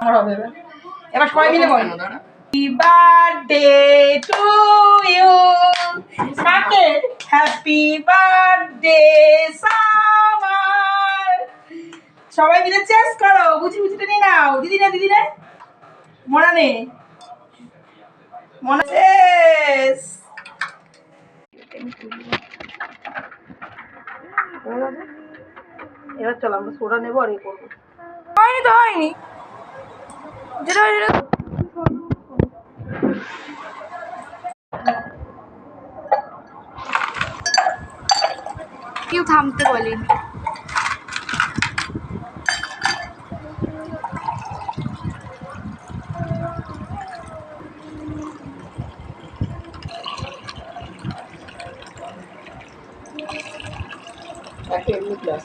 আমার হবে এবার সবাই মিলে বল হ্যাপি বার্থডে টু ইউ। কাকে? Happy birthday summer. সবাই মিলে চেস করো। বুঝি বুঝিটা নিয়ে নাও। দিদি না দিদি না মনে নেই মনে চেস। এবার চলো আমরা সোডা নেবো আর করবো। হয়নি তো হয়নি যেটা কেউ থামতে বলেনি। এমনি ক্লাস